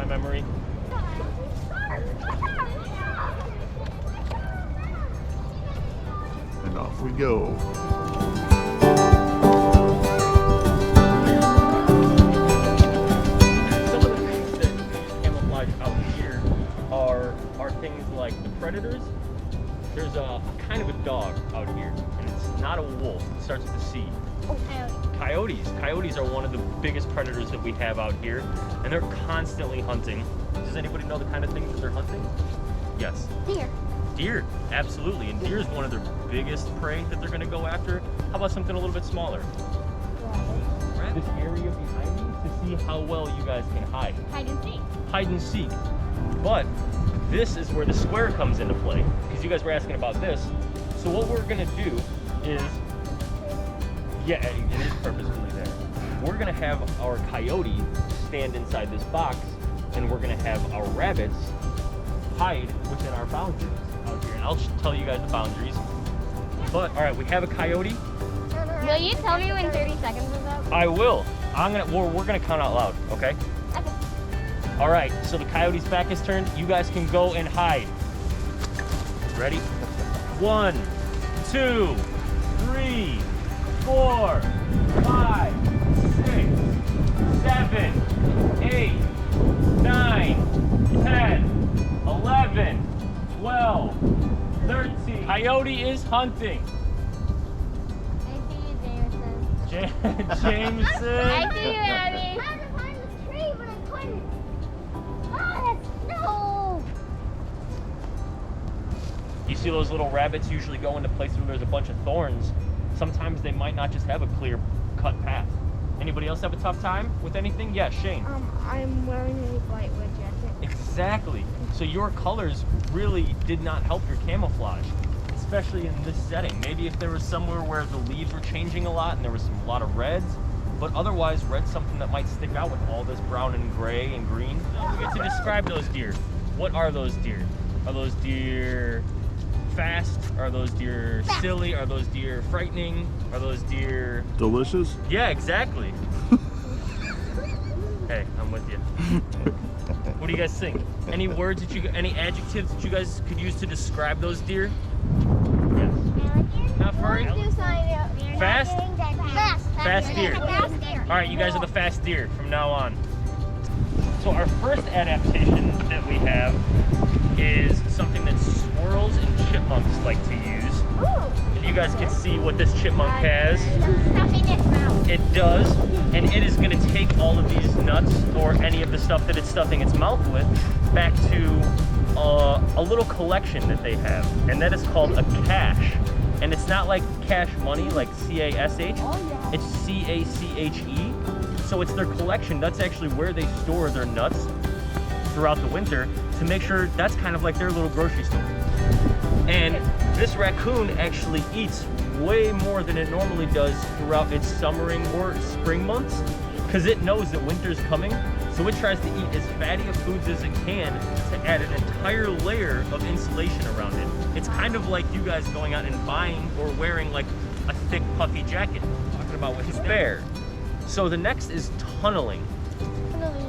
memory. And off we go. Some of the things that use camouflage out here are things like the predators. There's a kind of a dog out here, and it's not a wolf. It starts with a C. Oh, coyote. Coyotes are one of the biggest predators that we have out here, and they're constantly hunting. Does anybody know the kind of things that they're hunting? Yes. Deer. Deer, absolutely. And deer is one of their biggest prey that they're going to go after. How about something a little bit smaller? This area behind me to see how well you guys can hide. Hide and seek. Hide and seek. But this is where the square comes into play, because you guys were asking about this. So what we're going to do is, yeah, it is purposefully there. We're going to have our coyote stand inside this box, and we're going to have our rabbits hide within our boundaries out here. And I'll tell you guys the boundaries. But all right, we have a coyote. Will you tell me when 30 seconds is up? I will. We're gonna count out loud, okay? Okay. All right, so the coyote's back is turned. You guys can go and hide. Ready? 1, 2, 3, 4, 5, 6, 7, 8, 9, 10, 11, 12, 13. Coyote is hunting. I see you, Jameson. Jameson. I see you, Abby. I tried to find the tree, but I couldn't. No. You see those little rabbits usually go into places where there's a bunch of thorns. Sometimes they might not just have a clear cut path. Anybody else have a tough time with anything? Yeah, Shane. I'm wearing a white wood jacket. Exactly. So your colors really did not help your camouflage, especially in this setting. Maybe if there was somewhere where the leaves were changing a lot and there was a lot of reds, but otherwise red's something that might stick out with all this brown and gray and green. We get to describe those deer. What are those deer? Are those deer fast? Are those deer silly? Are those deer frightening? Are those deer Delicious? Yeah, exactly. Hey, I'm with you. What do you guys think? Any words any adjectives that you guys could use to describe those deer? Yes. Not furry? Fast? Fast deer. Fast deer. All right, you guys are the fast deer from now on. So our first adaptation that we have is something that squirrels and chipmunks like to use. Ooh. You guys can see what this chipmunk has. Stuff in its mouth. It does, and it is going to take all of these nuts or any of the stuff that it's stuffing its mouth with back to a little collection that they have, and that is called a cache. And it's not like cash money, like C-A-S-H. Oh, yeah. It's C-A-C-H-E. So it's their collection. That's actually where they store their nuts throughout the winter to make sure that's kind of like their little grocery store. And this raccoon actually eats way more than it normally does throughout its summering or spring months, because it knows that winter's coming. So it tries to eat as fatty of foods as it can to add an entire layer of insulation around it. It's kind of like you guys going out and buying or wearing like a thick puffy jacket, talking about with his bear. So the next is tunneling.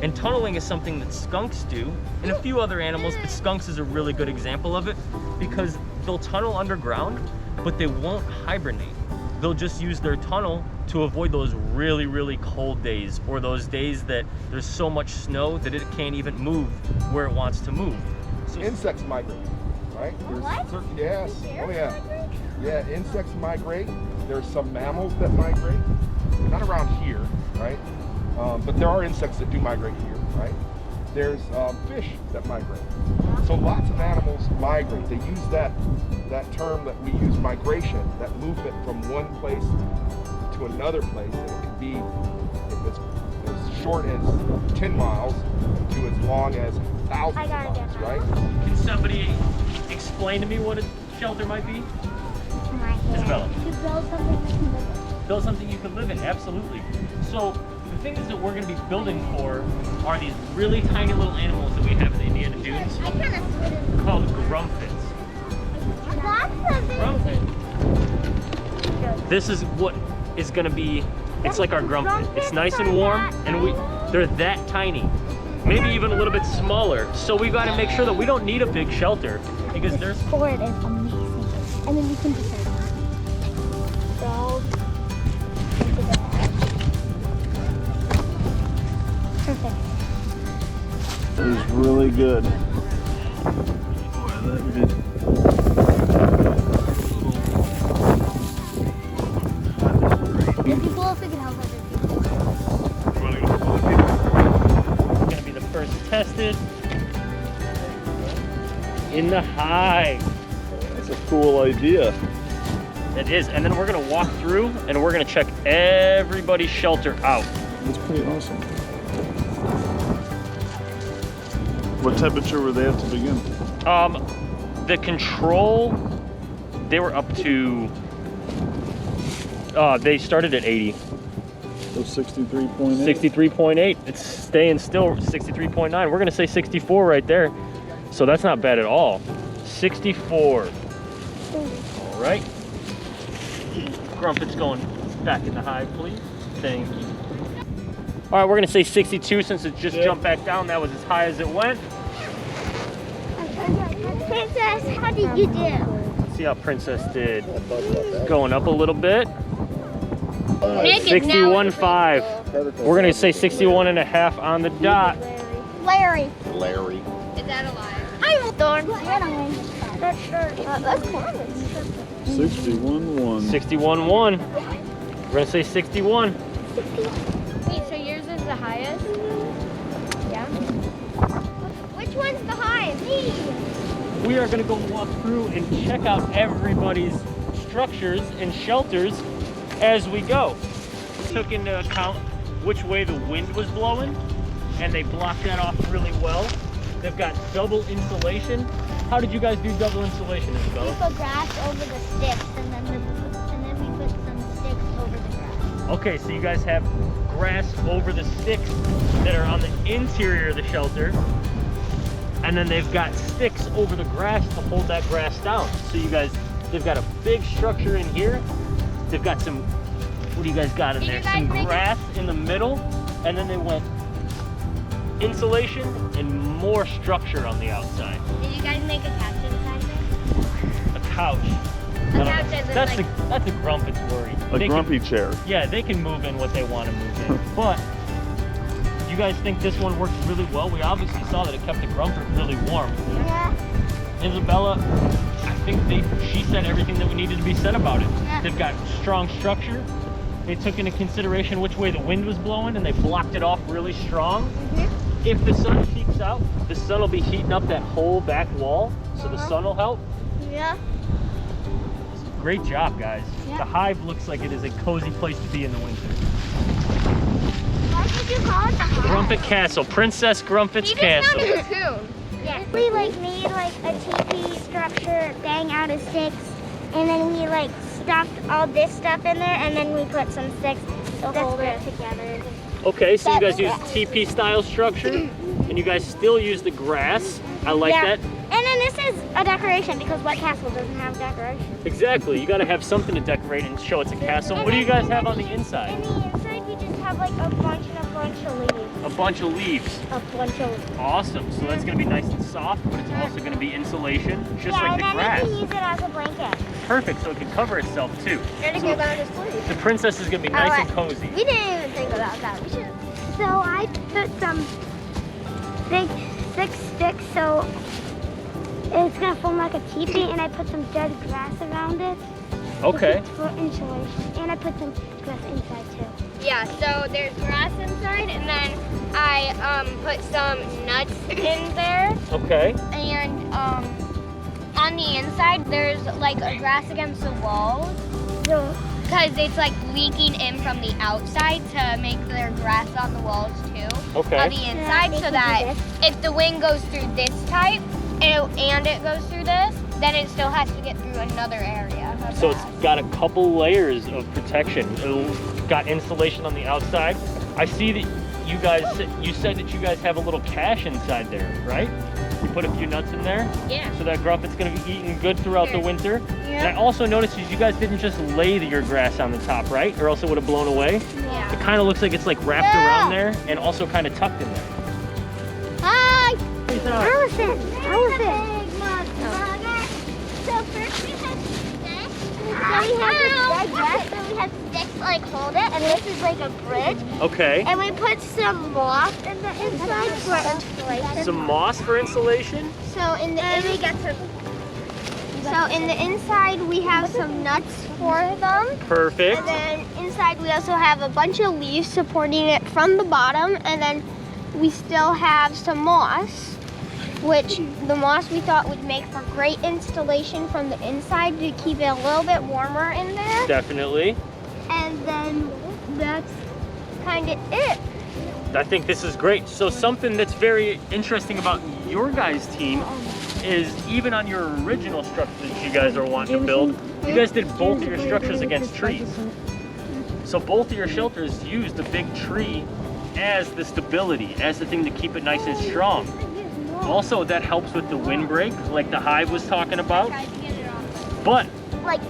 And tunneling is something that skunks do, and a few other animals, but skunks is a really good example of it, because they'll tunnel underground, but they won't hibernate. They'll just use their tunnel to avoid those really, really cold days, or those days that there's so much snow that it can't even move where it wants to move. So Insects migrate, right? What? Yes. Oh yeah. Yeah, insects migrate. There's some mammals that migrate. They're not around here, right? But there are insects that do migrate here, right? There's fish that migrate. So lots of animals migrate. They use that term that we use, migration, that movement from one place to another place. And it can be as short as 10 miles to as long as thousands of miles, right? can somebody explain to me what a shelter might be? Isabella. To build something you can live in. Build something you can live in, absolutely. So the things that we're going to be building for are these really tiny little animals that we have in the Indiana Dunes I kind of split called grumpets. Grumpet. This is what is going to be, it's like our grumpet. It's nice and warm, and they're that tiny. maybe even a little bit smaller. So we got to make sure that we don't need a big shelter because there's Fort is amazing. And then you can just like crawl into the hatch. Perfect. It was really good. It'd be cool if we could help other people. going to be the first tested in the hive. That's a cool idea. It is. And then we're going to walk through and we're going to check everybody's shelter out. That's pretty awesome. What temperature were they at to begin? The control, they were up to, they started at 80. So 63.8? 63.8. It's staying still 63.9. We're gonna say 64 right there. So that's not bad at all. 64. All right. Grumpet's going back in the hive, please. Thank you. All right, we're gonna say 62 since it just jumped back down. That was as high as it went. Princess, how did you do? Let's see how Princess did. Going up a little bit. Nick is now 61.5. We're gonna say 61 and a half on the dot. Larry. Larry. Is that alive? I'm Thorn. That's 61.1. 61.1. We're gonna say 61. Wait, so yours is the highest? Yeah. Which one's the highest? Me. We are gonna go walk through and check out everybody's structures and shelters as we go. We took into account which way the wind was blowing, and they blocked that off really well. They've got double insulation. How did you guys do double insulation, We Isabella? put grass over the sticks, and then we put some sticks over the grass. Okay, so you guys have grass over the sticks that are on the interior of the shelter, and then they've got sticks over the grass to hold that grass down. So you guys, they've got a big structure in here. They've got some, what do you guys got in Did there? you guys Some make grass in the middle, and then they went insulation and more structure on the outside. Did you guys make a couch inside there? A couch. A couch as in That's a grumpet's worry. A They grumpy chair. Yeah, they can move in what they want to move in. But you guys think this one works really well? We obviously saw that it kept the grumpet really warm. Yeah. Isabella, I think she said everything that we needed to be said about it. Yeah. They've got strong structure. They took into consideration which way the wind was blowing, and they blocked it off really strong. If the sun peeks out, the sun will be heating up that whole back wall, so the sun will help. Yeah. Great job, guys. Yeah. The hive looks like it is a cozy place to be in the winter. Why did you call it the hive? Grumpet Castle, Princess Grumpet's Castle. cocoon. Yeah. We made a teepee structure bang out of sticks, and then we stuffed all this stuff in there, and then we put some sticks to hold it together. Okay, so you guys use TP style structure, and you guys still use the grass. I like that. And then this is a decoration because White Castle doesn't have decoration. Exactly, you gotta have something to decorate and show it's a castle. What do you guys have on the inside? On the inside, we just have a bunch of leaves. A bunch of leaves. A bunch of leaves. Awesome, so that's gonna be nice and soft, but it's also gonna be insulation, just like the and then grass. we can use it as a blanket. Perfect, so it can cover itself too. And So about his sleeve. the princess is gonna be nice and cozy. We didn't even think about that. We should. So I put some big thick sticks so it's gonna form like a teepee, and I put some dead grass around it. Okay. For insulation, and I put some grass inside too. Yeah, so there's grass inside, and then I put some nuts in there, Okay. and on the inside there's a grass against the walls, So because it's leaking in from the outside to make their grass on the walls too. Okay. On the inside, they so can that do if the wind goes through this type and it goes through this, then it still has to get through another area. of So it's grass. got a couple layers of protection. It's got insulation on the outside. I see that you said that you guys have a little cache inside there, right? You put a few nuts in there Yeah. so that grumpet's gonna be eating good throughout the winter. Yeah. And I also noticed you guys didn't just lay your grass on the top, right? Or else it would have blown away. Yeah. It kind of looks like it's wrapped around there and also kind of tucked in there. out. Elephant. So first we have sticks. So we have this big nest, so we have sticks like hold it, and this is like a bridge. Okay. And we put some moth in the inside for insulation. Some moss for insulation. So in the we get some. So in the inside we have some nuts for them. Perfect. And then inside we also have a bunch of leaves supporting it from the bottom, and then we still have some moss, which the moss we thought would make for great installation from the inside to keep it a little bit warmer in there. Definitely. And then that's kind of it. I think this is great. So something that's very interesting about your guys' team is even on your original structure that you guys are wanting to build, you guys did both of your structures against trees. So both of your shelters used a big tree as the stability, as the thing to keep it nice and strong. Also, that helps with the windbreak, like the hive was talking about. But Like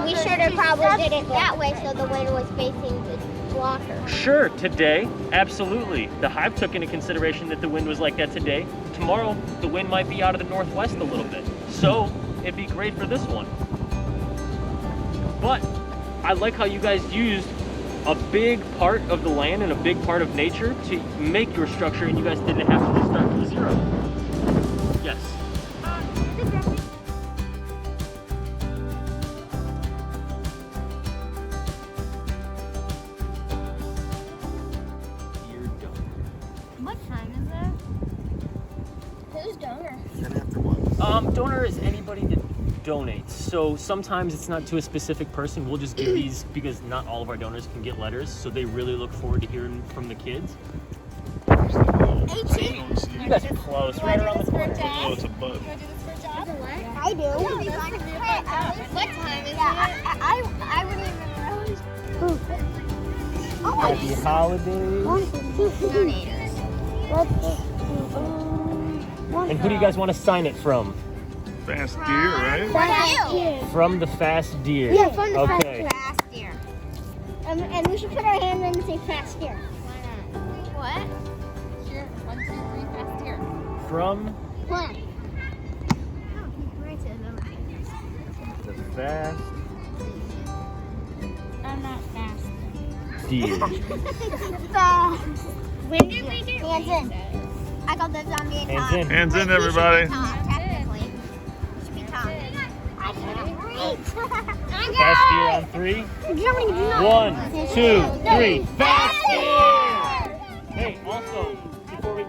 we should have probably did it that way so the wind was facing the blocker. sure, today, absolutely. The hive took into consideration that the wind was like that today. Tomorrow, the wind might be out of the northwest a little bit. So it'd be great for this one. But I like how you guys used a big part of the land and a big part of nature to make your structure, and you guys didn't have to just start from zero. Yes. What time is it? Who's donor? Donor is anybody that donates. So sometimes it's not to a specific person. We'll just give these because not all of our donors can get letters, so they really look forward to hearing from the kids. You guys are close, right around the corner. Oh, it's a bud. I do. What time is it? I wouldn't even know. Happy holidays. Donators. And who do you guys want to sign it from? Fast deer, right? From the Fast Deer. Yeah, from the Okay. Last year. And we should put our hand in and say fast here. What? Sure. 1, 2, 3, fast here. From One. the Fast I'm not fast. Deer. When did we do? Hands in. I got the zombie Hands top. in. Hands in, everybody. Technically. Should be Tom. I can't wait. Fast Deer on 3. 1, 2, 3. Fast Deer! Hey, also, before we